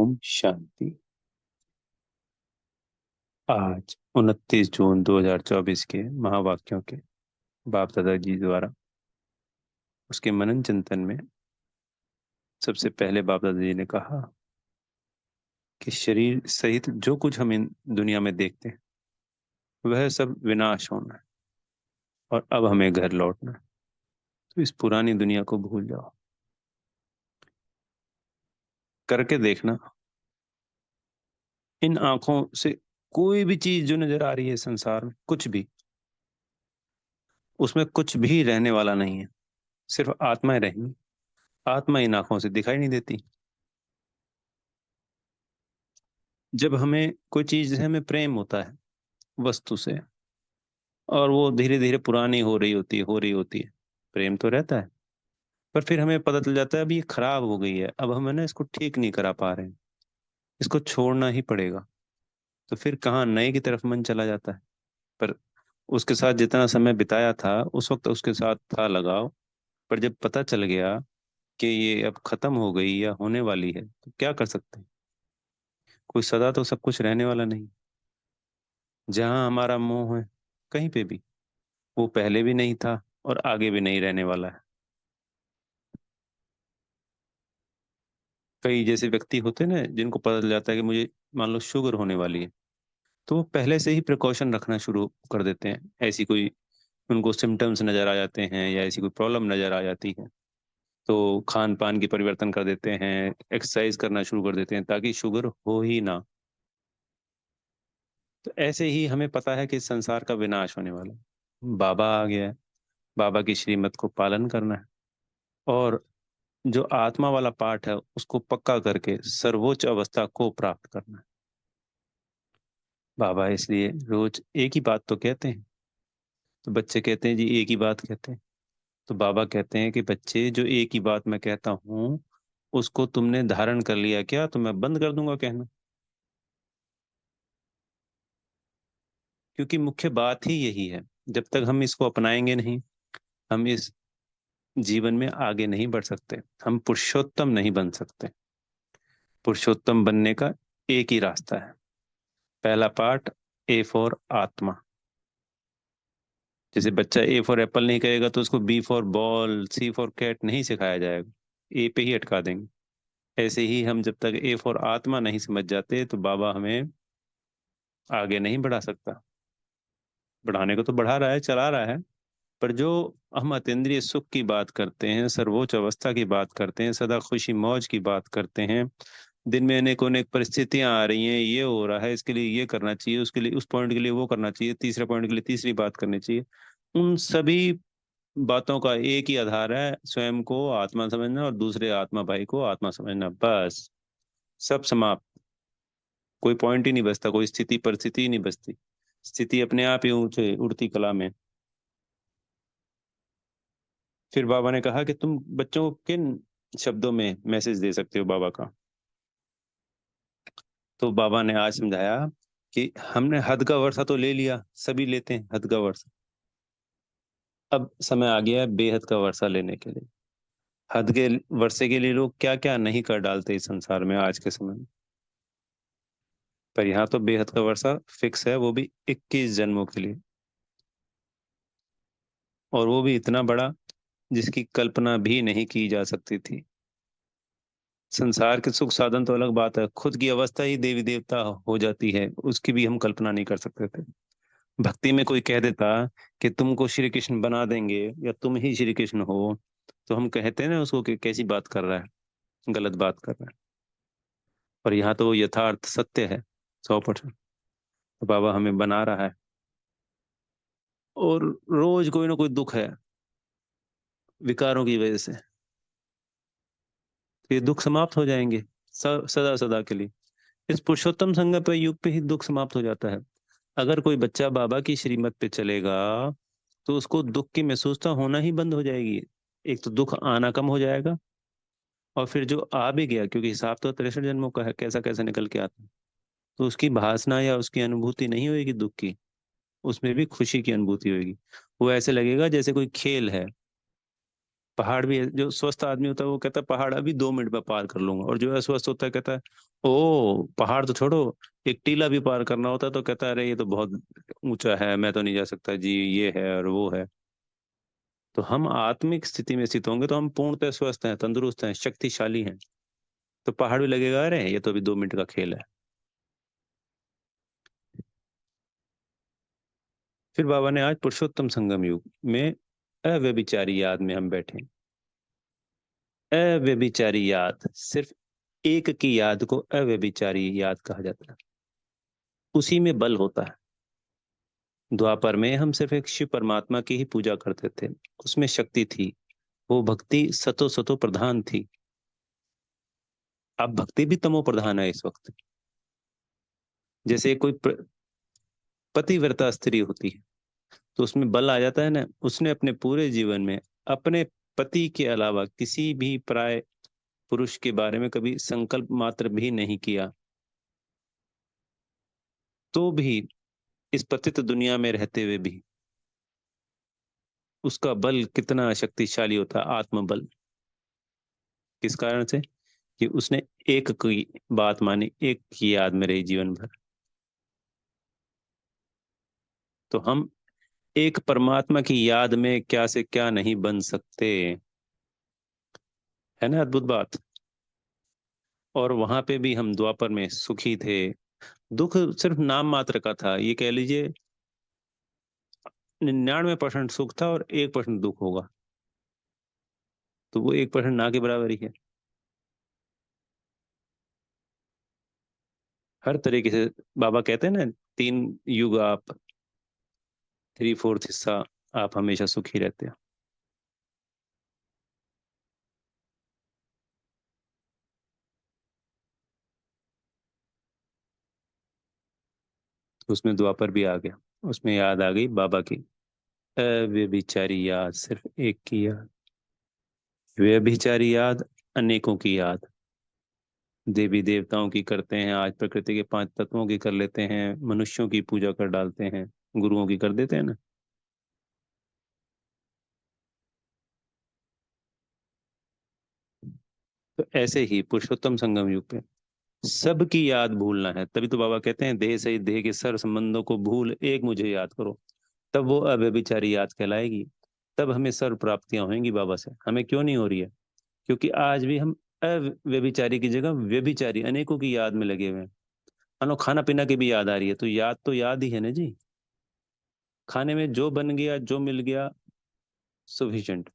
ओम शांति। आज 29 जून 2024 के महावाक्यों के बाप दादा जी द्वारा उसके मनन चिंतन में सबसे पहले बाप दादा जी ने कहा कि शरीर सहित जो कुछ हम इन दुनिया में देखते हैं वह सब विनाश होना है और अब हमें घर लौटना है। तो इस पुरानी दुनिया को भूल जाओ, करके देखना। इन आंखों से कोई भी चीज जो नजर आ रही है संसार में, कुछ भी, उसमें कुछ भी रहने वाला नहीं है, सिर्फ आत्माएं रहेंगी। आत्मा इन आंखों से दिखाई नहीं देती। जब हमें कोई चीज से हमें प्रेम होता है वस्तु से, और वो धीरे धीरे पुरानी हो रही होती है, प्रेम तो रहता है, पर फिर हमें पता चल जाता है अब ये खराब हो गई है, अब हम है ना इसको ठीक नहीं करा पा रहे हैं, इसको छोड़ना ही पड़ेगा। तो फिर कहाँ नए की तरफ मन चला जाता है। पर उसके साथ जितना समय बिताया था उस वक्त उसके साथ था लगाव, पर जब पता चल गया कि ये अब खत्म हो गई या होने वाली है, तो क्या कर सकते हैं। कोई सदा तो सब कुछ रहने वाला नहीं। जहां हमारा मोह है, कहीं पे भी, वो पहले भी नहीं था और आगे भी नहीं रहने वाला है। कई जैसे व्यक्ति होते हैं ना, जिनको पता चल जाता है कि मुझे मान लो शुगर होने वाली है, तो वो पहले से ही प्रिकॉशन रखना शुरू कर देते हैं। ऐसी कोई उनको सिम्टम्स नजर आ जाते हैं या ऐसी कोई प्रॉब्लम नजर आ जाती है, तो खान पान की परिवर्तन कर देते हैं, एक्सरसाइज करना शुरू कर देते हैं ताकि शुगर हो ही ना। तो ऐसे ही हमें पता है कि इस संसार का विनाश होने वाला है, बाबा आ गया है, बाबा की श्रीमत को पालन करना है, और जो आत्मा वाला पाठ है उसको पक्का करके सर्वोच्च अवस्था को प्राप्त करना है। बाबा इसलिए रोज एक ही बात तो कहते हैं। तो बच्चे कहते हैं जी एक ही बात कहते हैं। तो बाबा कहते हैं कि बच्चे, जो एक ही बात मैं कहता हूँ उसको तुमने धारण कर लिया क्या, तो मैं बंद कर दूंगा कहना। क्योंकि मुख्य बात ही यही है, जब तक हम इसको अपनाएंगे नहीं, हम इस जीवन में आगे नहीं बढ़ सकते, हम पुरुषोत्तम नहीं बन सकते। पुरुषोत्तम बनने का एक ही रास्ता है। पहला पार्ट, ए फॉर आत्मा। जैसे बच्चा ए फॉर एप्पल नहीं कहेगा तो उसको B for ball, C for cat नहीं सिखाया जाएगा, ए पे ही अटका देंगे। ऐसे ही हम जब तक ए फॉर आत्मा नहीं समझ जाते तो बाबा हमें आगे नहीं बढ़ा सकता। बढ़ाने को तो बढ़ा रहा है, चला रहा है, पर जो हम अतीन्द्रिय सुख की बात करते हैं, सर्वोच्च अवस्था की बात करते हैं, सदा खुशी मौज की बात करते हैं, दिन में अनेक अनेक परिस्थितियां आ रही हैं, ये हो रहा है, इसके लिए ये करना चाहिए, उसके लिए उस पॉइंट के लिए वो करना चाहिए, तीसरे पॉइंट के लिए तीसरी बात करनी चाहिए, उन सभी बातों का एक ही आधार है, स्वयं को आत्मा समझना और दूसरे आत्मा भाई को आत्मा समझना। बस, सब समाप्त। कोई पॉइंट ही नहीं बचता, कोई स्थिति परिस्थिति ही नहीं बचती। स्थिति अपने आप ही ऊंचे उड़ती कला में। फिर बाबा ने कहा कि तुम बच्चों को किन शब्दों में मैसेज दे सकते हो बाबा का। तो बाबा ने आज समझाया कि हमने हद का वर्षा तो ले लिया, सभी लेते हैं हद का वर्षा। अब समय आ गया है बेहद का वर्षा लेने के लिए। हद के वर्षे के लिए लोग क्या क्या नहीं कर डालते इस संसार में आज के समय में, पर यहाँ तो बेहद का वर्षा फिक्स है, वो भी 21 जन्मों के लिए। और वो भी इतना बड़ा जिसकी कल्पना भी नहीं की जा सकती थी। संसार के सुख साधन तो अलग बात है, खुद की अवस्था ही देवी देवता हो जाती है, उसकी भी हम कल्पना नहीं कर सकते थे। भक्ति में कोई कह देता कि तुमको श्री कृष्ण बना देंगे या तुम ही श्री कृष्ण हो, तो हम कहते हैं ना उसको कि कैसी बात कर रहा है, गलत बात कर रहा है। और यहाँ तो वो यथार्थ सत्य है, 100%। बाबा हमें बना रहा है, और रोज कोई ना कोई दुख है विकारों की वजह से। तो ये दुख समाप्त हो जाएंगे सदा सदा के लिए। इस पुरुषोत्तम संगम पे युग पे ही दुख समाप्त हो जाता है। अगर कोई बच्चा बाबा की श्रीमत पे चलेगा तो उसको दुख की महसूसता होना ही बंद हो जाएगी। एक तो दुख आना कम हो जाएगा, और फिर जो आ भी गया, क्योंकि हिसाब तो 63 जन्मों का है, कैसा कैसा निकल के आता है, तो उसकी भासना या उसकी अनुभूति नहीं होगी दुख की, उसमें भी खुशी की अनुभूति होगी। वो ऐसे लगेगा जैसे कोई खेल है, पहाड़ भी जो स्वस्थ आदमी होता है वो कहता है पहाड़ अभी 2 मिनट में पार कर लूंगा, और जो अस्वस्थ होता है कहता है ओ पहाड़ तो छोड़ो, एक टीला भी पार करना होता है तो कहता है अरे ये तो बहुत ऊंचा है, मैं तो नहीं जा सकता जी, ये है और वो है। तो हम आत्मिक स्थिति में स्थित होंगे तो हम पूर्णतः स्वस्थ हैं, तंदुरुस्त हैं, शक्तिशाली हैं। तो पहाड़ भी लगेगा अरे ये तो अभी 2 मिनट का खेल है। फिर बाबा ने आज पुरुषोत्तम संगम युग में अव्यभिचारी याद में हम बैठे हैं। अव्यभिचारी याद, सिर्फ एक की याद को अव्यभिचारी याद कहा जाता है। उसी में बल होता है। द्वापर में हम सिर्फ एक शिव परमात्मा की ही पूजा करते थे, उसमें शक्ति थी, वो भक्ति सतो सतो प्रधान थी। अब भक्ति भी तमो प्रधान है इस वक्त। जैसे कोई पतिव्रता स्त्री होती है तो उसमें बल आ जाता है ना, उसने अपने पूरे जीवन में अपने पति के अलावा किसी भी पराये पुरुष के बारे में कभी संकल्प मात्र भी नहीं किया, तो भी इस पतित दुनिया में रहते हुए भी उसका बल कितना शक्तिशाली होता है, आत्मबल। किस कारण से? कि उसने एक की बात मानी, एक की याद में रही जीवन भर। तो हम एक परमात्मा की याद में क्या से क्या नहीं बन सकते, है ना अद्भुत बात। और वहां पे भी हम द्वापर में सुखी थे। दुख सिर्फ नाम मात्र का था, ये कह लीजिए 99% सुख था और 1% दुख होगा, तो वो 1% ना के बराबर ही है। हर तरीके से बाबा कहते हैं ना, 3 युग आप, 3/4 हिस्सा आप हमेशा सुखी रहते हो। तो उसमें द्वापर भी आ गया, उसमें याद आ गई बाबा की अव्यभिचारी याद, सिर्फ एक की याद। व्यभिचारी याद, अनेकों की याद। देवी देवताओं की करते हैं, आज प्रकृति के 5 तत्वों की कर लेते हैं, मनुष्यों की पूजा कर डालते हैं, गुरुओं की कर देते हैं ना। तो ऐसे ही पुरुषोत्तम संगम युग पे सबकी याद भूलना है। तभी तो बाबा कहते हैं देह सहित देह के सर संबंधों को भूल एक मुझे याद करो, तब वो अव्यभिचारी याद कहलाएगी। तब हमें सर्व प्राप्तियां होंगी बाबा से। हमें क्यों नहीं हो रही है? क्योंकि आज भी हम अव्यभिचारी की जगह व्यभिचारी अनेकों की याद में लगे हुए हैं। मानो खाना पीना की भी याद आ रही है, तो याद तो याद ही है ना जी। खाने में जो बन गया, जो मिल गया, सफिशिएंट।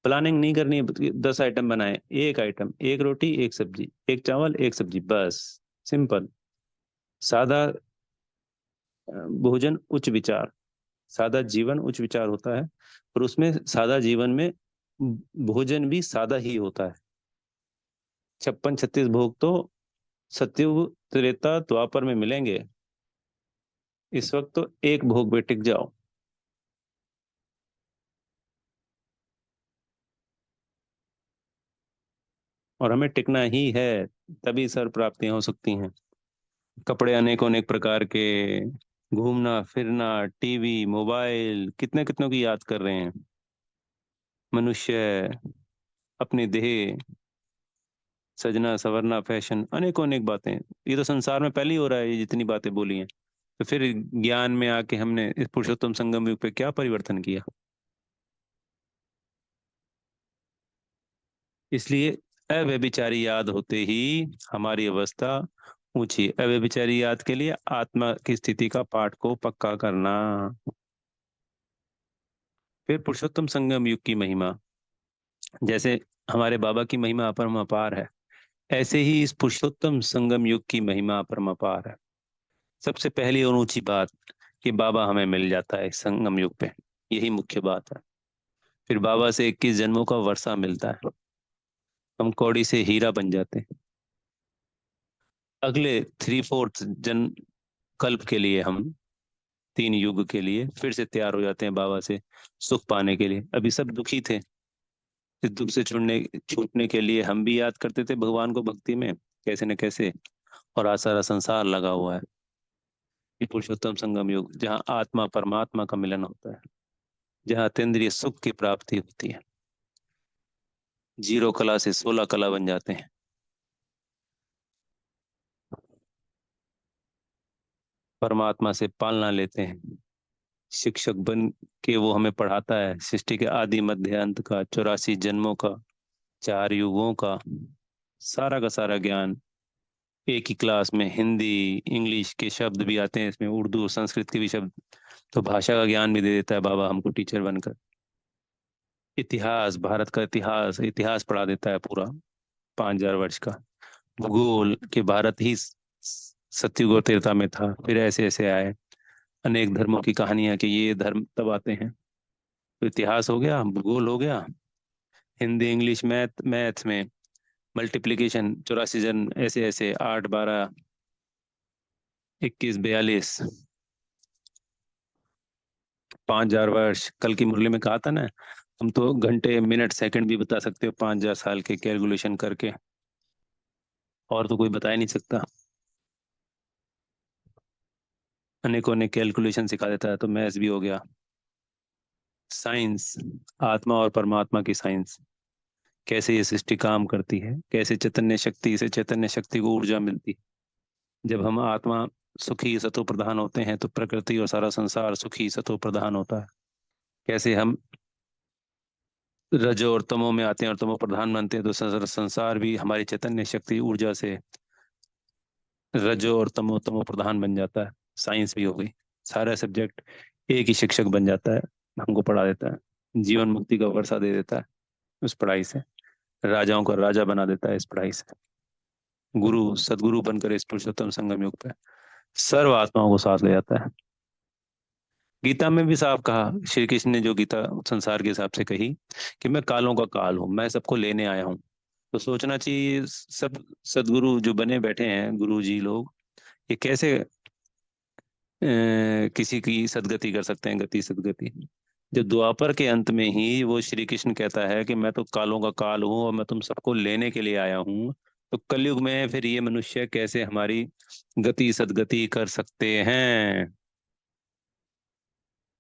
प्लानिंग नहीं करनी है 10 आइटम बनाए, एक आइटम, एक रोटी एक सब्जी, एक चावल एक सब्जी, बस। सिंपल, सादा भोजन उच्च विचार, सादा जीवन उच्च विचार होता है। और उसमें सादा जीवन में भोजन भी सादा ही होता है। 56 36 भोग तो सतयुग त्रेता द्वापर में मिलेंगे। इस वक्त तो एक भोग पे टिक जाओ। और हमें टिकना ही है, तभी सर प्राप्तियां हो सकती हैं। कपड़े अनेकों अनेक प्रकार के, घूमना फिरना, टीवी मोबाइल, कितने कितनों की याद कर रहे हैं। मनुष्य, अपनी देह, सजना सवरना, फैशन, अनेकों अनेक बातें। ये तो संसार में पहले ही हो रहा है, ये जितनी बातें बोली हैं। तो फिर ज्ञान में आके हमने इस पुरुषोत्तम संगम युग पे क्या परिवर्तन किया? इसलिए अव्यभिचारी याद होते ही हमारी अवस्था ऊंची। अव्यभिचारी याद के लिए आत्मा की स्थिति का पाठ को पक्का करना। फिर पुरुषोत्तम संगम युग की महिमा, जैसे हमारे बाबा की महिमा अपरम अपार है, ऐसे ही इस पुरुषोत्तम संगम युग की महिमा अपरम अपार है। सबसे पहली और ऊंची बात कि बाबा हमें मिल जाता है इस संगम युग पे, यही मुख्य बात है। फिर बाबा से 21 जन्मों का वर्षा मिलता है, हम कौड़ी से हीरा बन जाते हैं। अगले 3/4 जन्म कल्प के लिए हम, 3 युग के लिए फिर से तैयार हो जाते हैं बाबा से सुख पाने के लिए। अभी सब दुखी थे, इस दुख से छूटने के लिए हम भी याद करते थे भगवान को भक्ति में, कैसे न कैसे। और आज सारा संसार लगा हुआ है। ये पुरुषोत्तम संगम युग, जहाँ आत्मा परमात्मा का मिलन होता है, जहाँ अतीन्द्रिय सुख की प्राप्ति होती है। जीरो कला से 16 कला बन जाते हैं। परमात्मा से पालना लेते हैं। शिक्षक बन के वो हमें पढ़ाता है सृष्टि के आदि मध्य अंत का, 84 जन्मों का, 4 युगों का, सारा का सारा ज्ञान एक ही क्लास में। हिंदी इंग्लिश के शब्द भी आते हैं इसमें, उर्दू संस्कृत के भी शब्द। तो भाषा का ज्ञान भी दे देता है बाबा हमको टीचर बनकर। इतिहास, भारत का इतिहास इतिहास पढ़ा देता है पूरा, 5,000 वर्ष का। भूगोल के भारत ही सतयुग और त्रेता में था, फिर ऐसे ऐसे आए। अनेक धर्मों की कहानियां कि ये धर्म तब आते हैं। तो इतिहास हो गया, भूगोल हो गया, हिंदी इंग्लिश मैथ में मल्टीप्लिकेशन, 84 जन, ऐसे ऐसे 8, 12, 21, 42, 5,000 वर्ष। कल की मुरली में कहा था ना, हम तो घंटे मिनट सेकंड भी बता सकते हो 5,000 साल के कैलकुलेशन करके, और तो कोई बता ही नहीं सकता। अनेकों ने कैलकुलेशन सिखा देता है, तो मैथ्स भी हो गया। साइंस, आत्मा और परमात्मा की साइंस, कैसे ये सृष्टि काम करती है, कैसे चैतन्य शक्ति से चैतन्य शक्ति को ऊर्जा मिलती है। जब हम आत्मा सुखी सतो प्रधान होते हैं तो प्रकृति और सारा संसार सुखी सतो प्रधान होता है। कैसे हम रजो और तमो में आते हैं और तमो प्रधान बनते हैं तो संसार भी हमारी चैतन्य शक्ति ऊर्जा से रजो और तमो तमो प्रधान बन जाता है। साइंस भी हो गई, सारा सब्जेक्ट एक ही शिक्षक बन जाता है, हमको पढ़ा देता है, जीवन मुक्ति का वर्षा दे देता है उस पढ़ाई से, राजाओं का राजा बना देता है इस पढ़ाई से। गुरु सदगुरु बनकर इस पुरुषोत्तम संगम युग पे सर्व आत्माओं को साथ ले जाता है। गीता में भी साफ कहा, श्री कृष्ण ने जो गीता संसार के हिसाब से कही कि मैं कालों का काल हूँ, मैं सबको लेने आया हूँ। तो सोचना चाहिए सब सदगुरु जो बने बैठे हैं, गुरु जी लोग, ये कैसे किसी की सदगति कर सकते हैं, गति सदगति। जब द्वापर के अंत में ही वो श्री कृष्ण कहता है कि मैं तो कालों का काल हूँ और मैं तुम सबको लेने के लिए आया हूँ, तो कलयुग में फिर ये मनुष्य कैसे हमारी गति सदगति कर सकते हैं।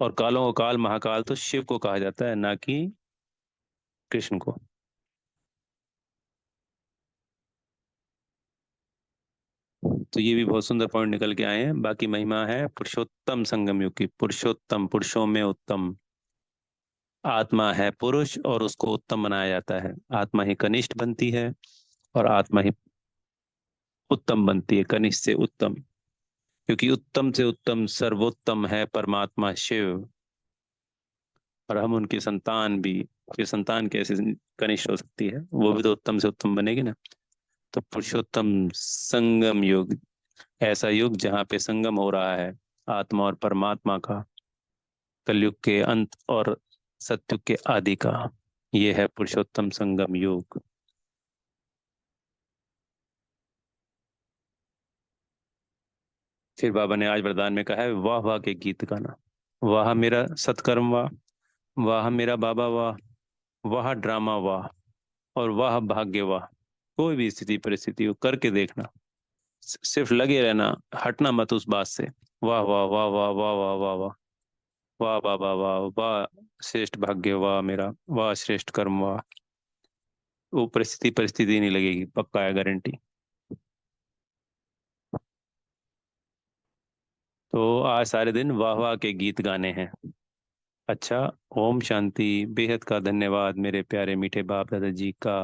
और कालों का काल महाकाल तो शिव को कहा जाता है, ना कि कृष्ण को। तो ये भी बहुत सुंदर पॉइंट निकल के आए हैं। बाकी महिमा है पुरुषोत्तम संगम युग की। पुरुषोत्तम, पुरुषों में उत्तम। आत्मा है पुरुष और उसको उत्तम बनाया जाता है। आत्मा ही कनिष्ठ बनती है और आत्मा ही उत्तम बनती है, कनिष्ठ से उत्तम। क्योंकि उत्तम से उत्तम सर्वोत्तम है परमात्मा शिव, और हम उनकी संतान भी। फिर संतान कैसे कनिष्ठ हो सकती है, वो भी तो उत्तम से उत्तम बनेगी ना। तो पुरुषोत्तम संगम युग, ऐसा युग जहाँ पे संगम हो रहा है आत्मा और परमात्मा का, कलयुग के अंत और सत्युग के आदि का। ये है पुरुषोत्तम संगम युग। फिर बाबा ने आज वरदान में कहा है, वाह वाह के गीत गाना। वाह मेरा सत्कर्म वाह, वाह मेरा बाबा वाह, वाह ड्रामा वाह, और वाह भाग्य वाह। कोई भी स्थिति परिस्थिति हो करके देखना, सिर्फ लगे रहना, हटना मत उस बात से। वाह वाह वाह वाह वाह वाह वाह वाह, वाह वाह वाह वाह वाह, श्रेष्ठ भाग्य वाह मेरा, वाह श्रेष्ठ कर्म वाह। वो परिस्थिति परिस्थिति नहीं लगेगी, पक्का है, गारंटी। तो आज सारे दिन वाह वाह के गीत गाने हैं। अच्छा, ओम शांति। बेहद का धन्यवाद मेरे प्यारे मीठे बाप दादा जी का।